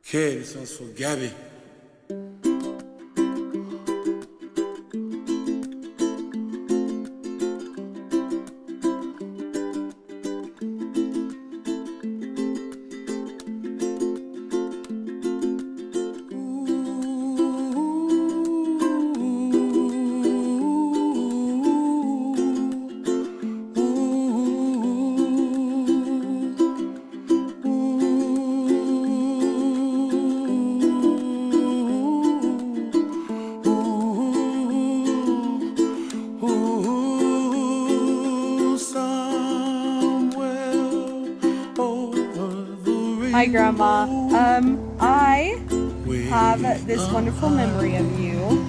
Okay, this one's for Gabby. Hi, Grandma. I have this wonderful memory of you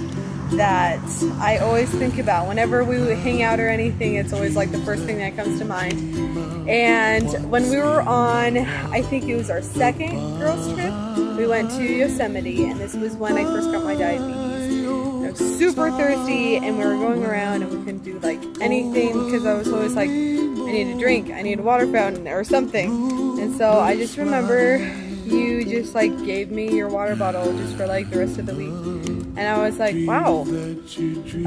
that I always think about. Whenever we hang out or anything, it's always like the first thing that comes to mind. And when we were on, I think it was our second girls trip, we went to Yosemite, and this was when I first got my diabetes. I was super thirsty, and we were going around, and we couldn't do like anything because I was always like, I need a drink, I need a water fountain or something. And so I just remember you just like gave me your water bottle just for like the rest of the week. And I was like, wow,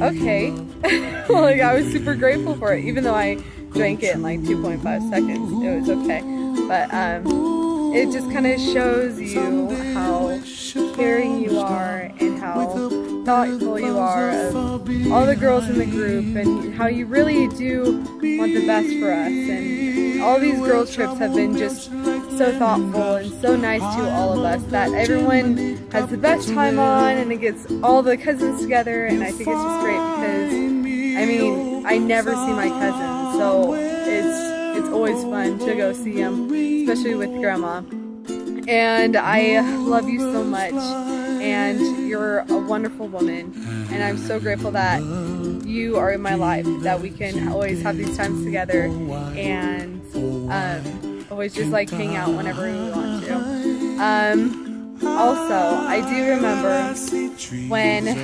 okay. Like I was super grateful for it, even though I drank it in like 2.5 seconds. It was okay. But it just kind of shows you how caring you are and how thoughtful you are of all the girls in the group and how you really do want the best for us. And all these girls trips have been just so thoughtful and so nice to all of us that everyone has the best time on, and it gets all the cousins together, and I think it's just great because I mean I never see my cousins, so it's always fun to go see them, especially with Grandma. And I love you so much, and you're a wonderful woman, and I'm so grateful that you are in my life, that we can always have these times together and always just like hang out whenever we want to. Also, I do remember when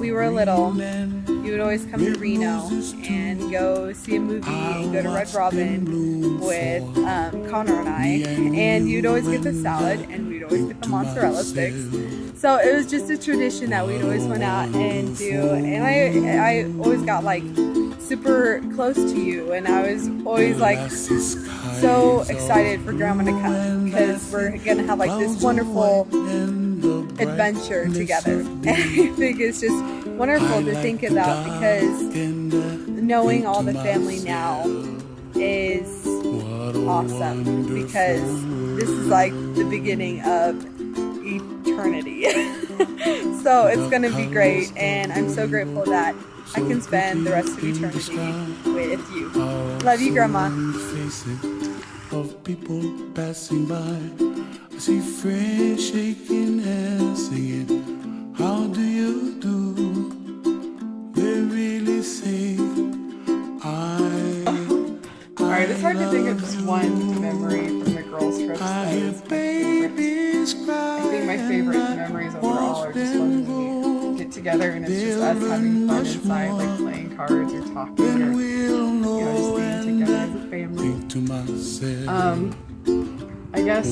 we were little, you would always come to Reno and go see a movie and go to Red Robin with Connor and I, and you'd always get the salad and we'd always get the mozzarella sticks. So it was just a tradition that we'd always went out and do, and I always got like super close to you, and I was always like so excited for Grandma to come because we're gonna have like this wonderful adventure together. And I think it's just wonderful to think about because knowing all the family now is awesome, because this is like the beginning of eternity. So it's gonna be great, and I'm so grateful that I can spend the rest of eternity with you. Love you, Grandma. Of people passing by, I see friends shaking hands, singing, how do you do? They really say, Alright, it's hard to think of just one memory from the girls' trips that is my favorite. I think my favorite memories overall are just ones when we get together and it's just us having fun inside, like playing cards or talking or just being together as a family. I guess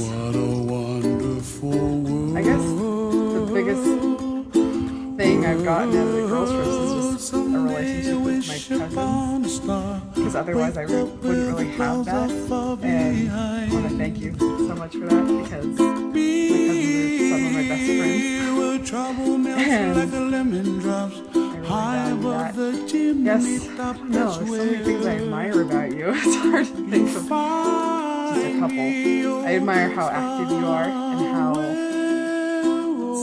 the biggest thing I've gotten out of the girls' trips is just a relationship with my cousins, because otherwise I wouldn't really have that. And I want to thank you so much for that, because my cousins are some of my best friends. And I really value that. Yes, no, there's so many things I admire about you. It's hard to think of just a couple. I admire how active you are and how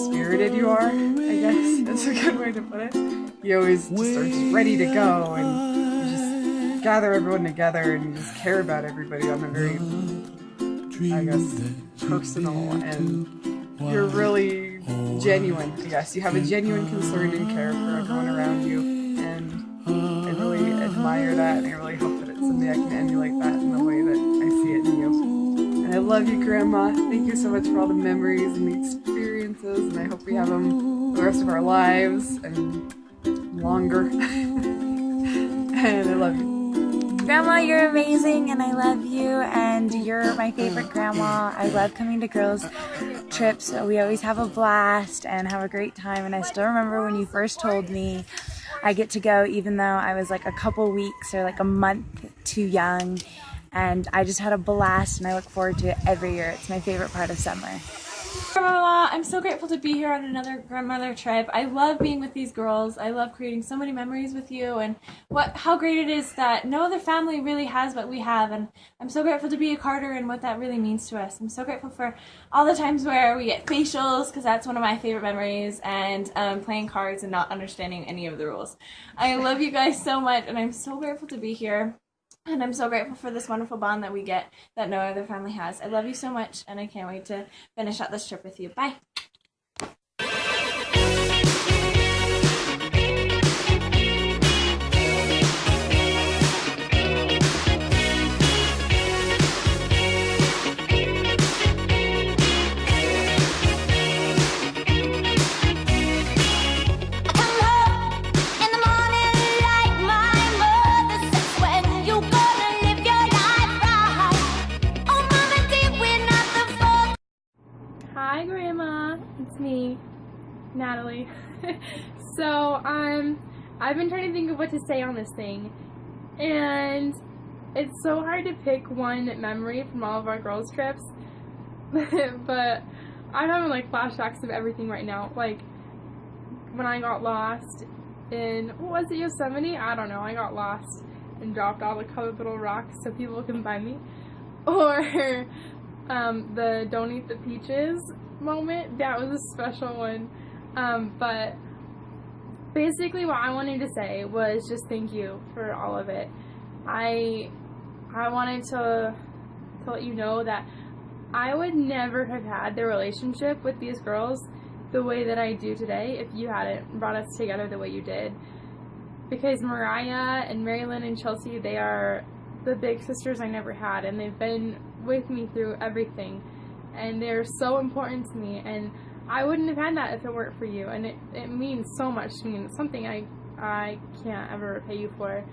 spirited you are, I guess that's a good way to put it. You always just are just ready to go, and you just gather everyone together, and you just care about everybody on a very, I guess, personal, and you're really genuine. Yes, you have a genuine concern and care for everyone around you, and I really admire that, and I really hope that it's someday I can emulate that in the way that I see it in you. And I love you, Grandma. Thank you so much for all the memories and the experiences, and I hope we have them the rest of our lives and longer. And I love you. Grandma, you're amazing, and I love you, and you're my favorite grandma. I love coming to girls trips, we always have a blast and have a great time, and I still remember when you first told me I get to go even though I was like a couple weeks or like a month too young, and I just had a blast and I look forward to it every year. It's my favorite part of summer. Grandma, I'm so grateful to be here on another grandmother trip. I love being with these girls. I love creating so many memories with you, and how great it is that no other family really has what we have, and I'm so grateful to be a Carter and what that really means to us. I'm so grateful for all the times where we get facials, because that's one of my favorite memories, and playing cards and not understanding any of the rules. I love you guys so much, and I'm so grateful to be here. And I'm so grateful for this wonderful bond that we get that no other family has. I love you so much, and I can't wait to finish out this trip with you. Bye. Hi Grandma, it's me, Natalie. So, I've been trying to think of what to say on this thing, and it's so hard to pick one memory from all of our girls' trips, but I'm having like flashbacks of everything right now, like when I got lost in, what was it, Yosemite? I don't know, I got lost and dropped all the colored little rocks so people can find me, or the don't eat the peaches moment. That was a special one. But basically what I wanted to say was just thank you for all of it. I wanted to let you know that I would never have had the relationship with these girls the way that I do today if you hadn't brought us together the way you did. Because Mariah and Marilyn and Chelsea, they are the big sisters I never had, and they've been with me through everything, and they're so important to me, and I wouldn't have had that if it weren't for you, and it means so much to me, and it's something I can't ever repay you for.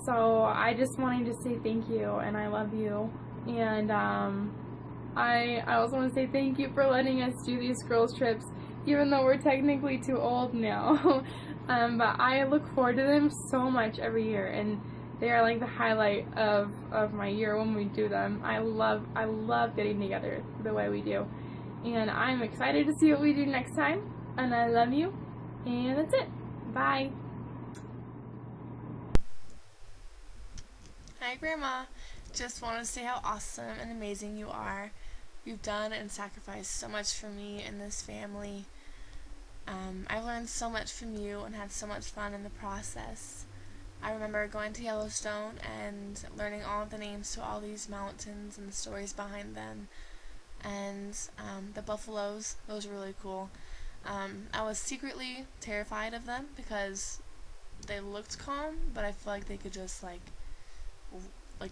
So I just wanted to say thank you, and I love you, and I also want to say thank you for letting us do these girls trips, even though we're technically too old now. But I look forward to them so much every year, and they are like the highlight of my year when we do them. I love getting together the way we do. And I'm excited to see what we do next time. And I love you. And that's it. Bye. Hi Grandma. Just wanted to say how awesome and amazing you are. You've done and sacrificed so much for me and this family. I've learned so much from you and had so much fun in the process. I remember going to Yellowstone and learning all of the names to all these mountains and the stories behind them. And the buffaloes, those were really cool. I was secretly terrified of them because they looked calm, but I feel like they could just like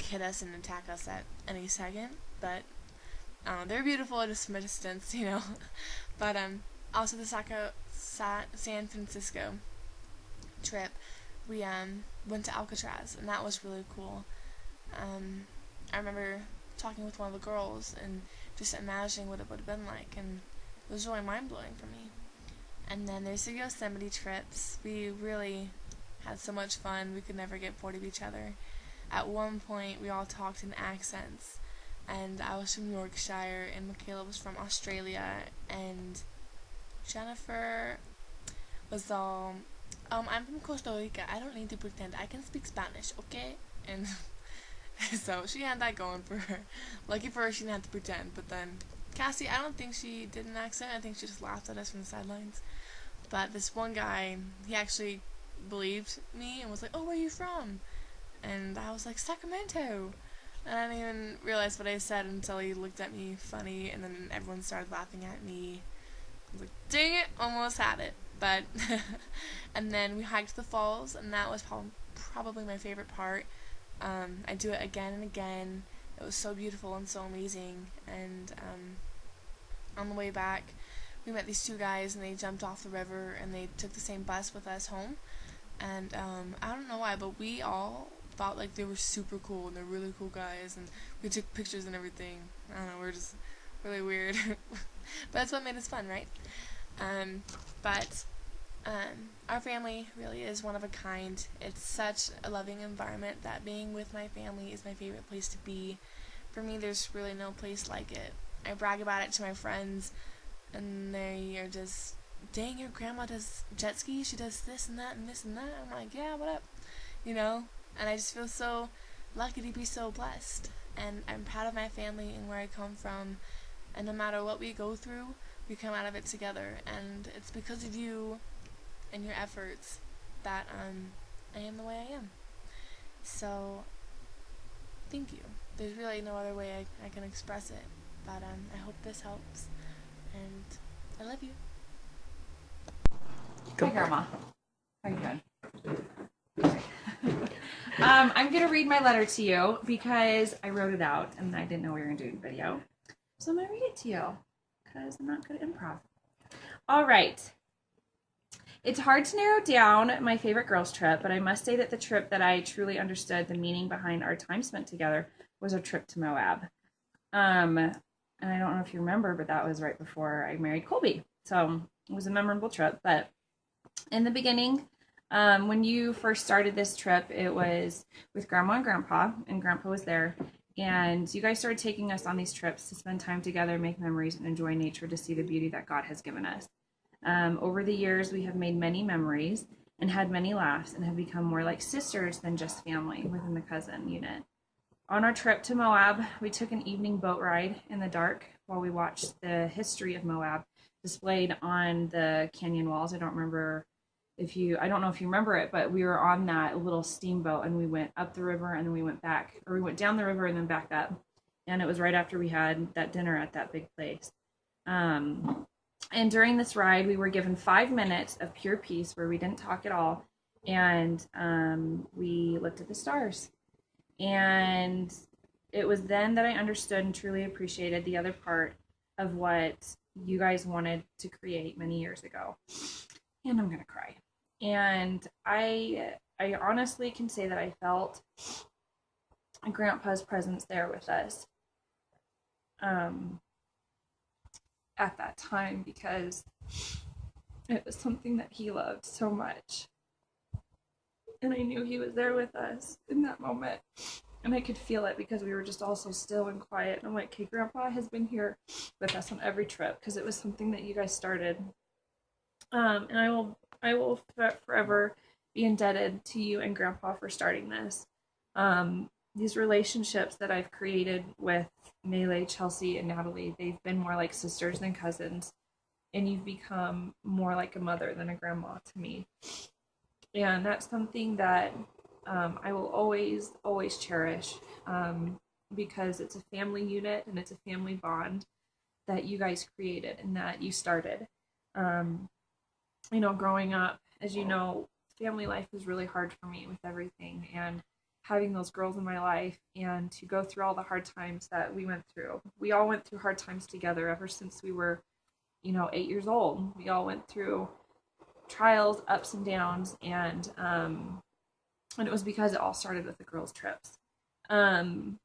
hit us and attack us at any second. But they're beautiful just from a distance, you know. But also the San Francisco trip, we went to Alcatraz, and that was really cool. I remember talking with one of the girls and just imagining what it would have been like, and it was really mind-blowing for me. And then there's the Yosemite trips. We really had so much fun. We could never get bored of each other. At one point, we all talked in accents, and I was from Yorkshire, and Michaela was from Australia, and Jennifer was all, I'm from Costa Rica. I don't need to pretend. I can speak Spanish, okay? And so she had that going for her. Lucky for her, she didn't have to pretend. But then Cassie, I don't think she did an accent. I think she just laughed at us from the sidelines. But this one guy, he actually believed me and was like, "Oh, where are you from?" And I was like, "Sacramento." And I didn't even realize what I said until he looked at me funny, and then everyone started laughing at me. I was like, dang it, almost had it. But and then we hiked the falls, and that was probably my favorite part. I do it again and again. It was so beautiful and so amazing. And on the way back, we met these two guys, and they jumped off the river, and they took the same bus with us home. And I don't know why, but we all thought like they were super cool, and they're really cool guys, and we took pictures and everything. I don't know, we're really weird. But that's what made us fun, right? But our family really is one of a kind. It's such a loving environment that being with my family is my favorite place to be. For me, there's really no place like it. I brag about it to my friends, and they are just, dang, your grandma does jet ski, she does this and that and this and that. I'm like, yeah, what up? You know? And I just feel so lucky to be so blessed. And I'm proud of my family and where I come from. And no matter what we go through, we come out of it together. And it's because of you and your efforts that I am the way I am. So, thank you. There's really no other way I can express it. But I hope this helps. And I love you. Hi, Grandma. How you doing? I'm going to read my letter to you because I wrote it out and I didn't know we were going to do a video. So I'm going to read it to you because I'm not good at improv. All right. It's hard to narrow down my favorite girls trip, but I must say that the trip that I truly understood the meaning behind our time spent together was our trip to Moab. And I don't know if you remember, but that was right before I married Colby. So it was a memorable trip. But in the beginning, when you first started this trip, it was with Grandma and Grandpa was there. And you guys started taking us on these trips to spend time together, make memories, and enjoy nature to see the beauty that God has given us. Over the years, we have made many memories and had many laughs and have become more like sisters than just family within the cousin unit. On our trip to Moab, we took an evening boat ride in the dark while we watched the history of Moab displayed on the canyon walls. I don't know if you remember it, but we were on that little steamboat and we went up the river and then we went back, or we went down the river and then back up. And it was right after we had that dinner at that big place. And during this ride, we were given 5 minutes of pure peace where we didn't talk at all. And we looked at the stars. And it was then that I understood and truly appreciated the other part of what you guys wanted to create many years ago. And I'm going to cry. And I honestly can say that I felt Grandpa's presence there with us at that time, because it was something that he loved so much. And I knew he was there with us in that moment. And I could feel it because we were just all so still and quiet. And I'm like, okay, Grandpa has been here with us on every trip because it was something that you guys started. And I will forever be indebted to you and Grandpa for starting this. These relationships that I've created with Melee, Chelsea, and Natalie, they've been more like sisters than cousins. And you've become more like a mother than a grandma to me. And that's something that I will always, always cherish, because it's a family unit and it's a family bond that you guys created and that you started. Growing up, as you know, family life was really hard for me with everything, and having those girls in my life and to go through all the hard times that we went through. We all went through hard times together ever since we were, 8 years old. We all went through trials, ups and downs, and it was because it all started with the girls' trips. And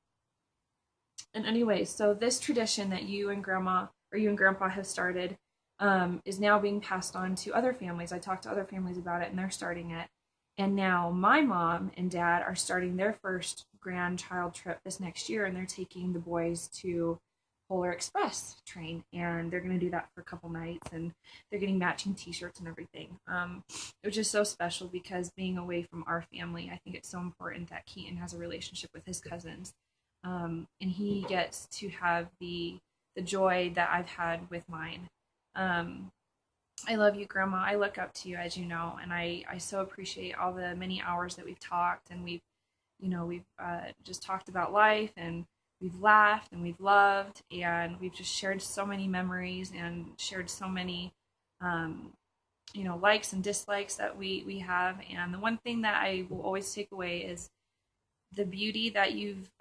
anyway, so this tradition that you and Grandpa have started is now being passed on to other families. I talked to other families about it, and they're starting it. And now my mom and dad are starting their first grandchild trip this next year, and they're taking the boys to Polar Express train, and they're going to do that for a couple nights, and they're getting matching t-shirts and everything. It was just so special because being away from our family, I think it's so important that Keaton has a relationship with his cousins, and he gets to have the joy that I've had with mine. I love you, Grandma. I look up to you, as you know, and I so appreciate all the many hours that we've talked, and we've just talked about life, and we've laughed and we've loved, and we've just shared so many memories and shared so many, likes and dislikes that we have. And the one thing that I will always take away is the beauty that you've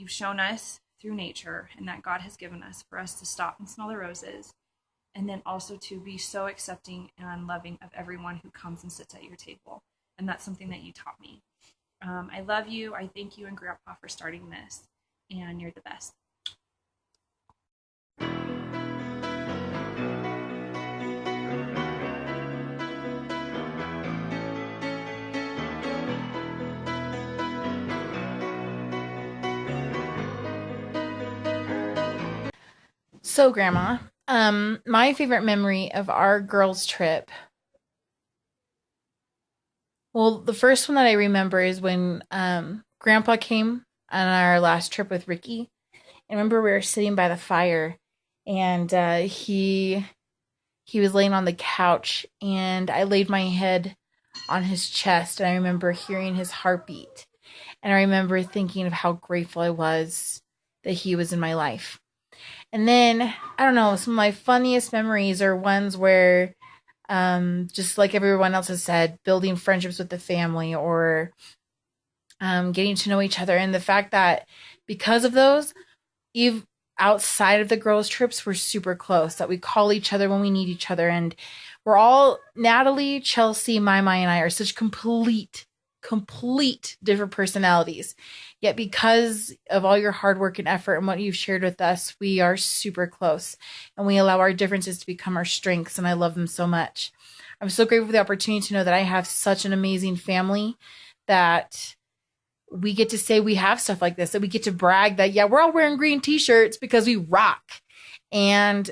shown us through nature and that God has given us for us to stop and smell the roses, and then also to be so accepting and loving of everyone who comes and sits at your table. And that's something that you taught me. I love you. I thank you and Grandpa for starting this. And you're the best. So, Grandma, my favorite memory of our girls' trip. Well, the first one that I remember is when Grandpa came on our last trip with Ricky. I remember we were sitting by the fire, and he was laying on the couch, and I laid my head on his chest, and I remember hearing his heartbeat, and I remember thinking of how grateful I was that he was in my life. And then, I don't know, some of my funniest memories are ones where, just like everyone else has said, building friendships with the family or getting to know each other. And the fact that because of those, even outside of the girls' trips, we're super close, that we call each other when we need each other. And we're all, Natalie, Chelsea, Mai, and I are such complete different personalities. Yet because of all your hard work and effort and what you've shared with us, we are super close and we allow our differences to become our strengths. And I love them so much. I'm so grateful for the opportunity to know that I have such an amazing family, that we get to say we have stuff like this, that we get to brag that, yeah, we're all wearing green t-shirts because we rock. And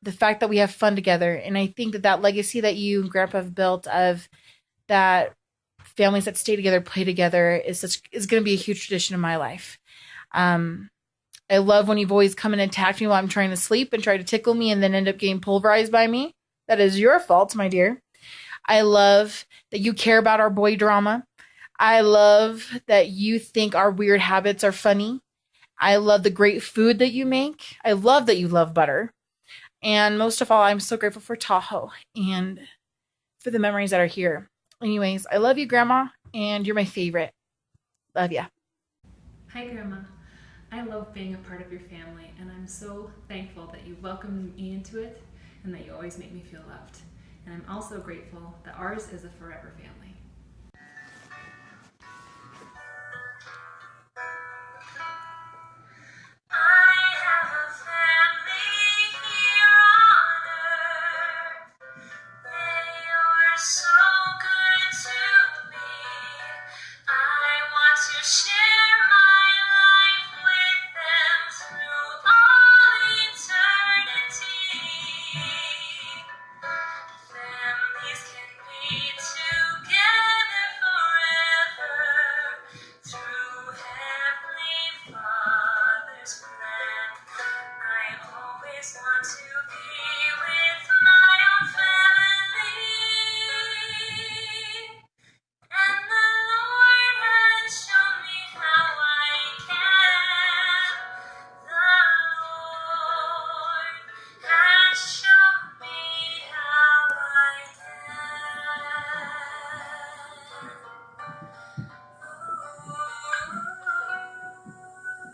the fact that we have fun together. And I think that that legacy that you and Grandpa have built of that families that stay together, play together is going to be a huge tradition in my life. I love when you've always come and attacked me while I'm trying to sleep and try to tickle me and then end up getting pulverized by me. That is your fault, my dear. I love that you care about our boy drama. I love that you think our weird habits are funny. I love the great food that you make. I love that you love butter. And most of all, I'm so grateful for Tahoe and for the memories that are here. Anyways, I love you, Grandma, and you're my favorite. Love ya. Hi, Grandma. I love being a part of your family, and I'm so thankful that you welcomed me into it and that you always make me feel loved. And I'm also grateful that ours is a forever family.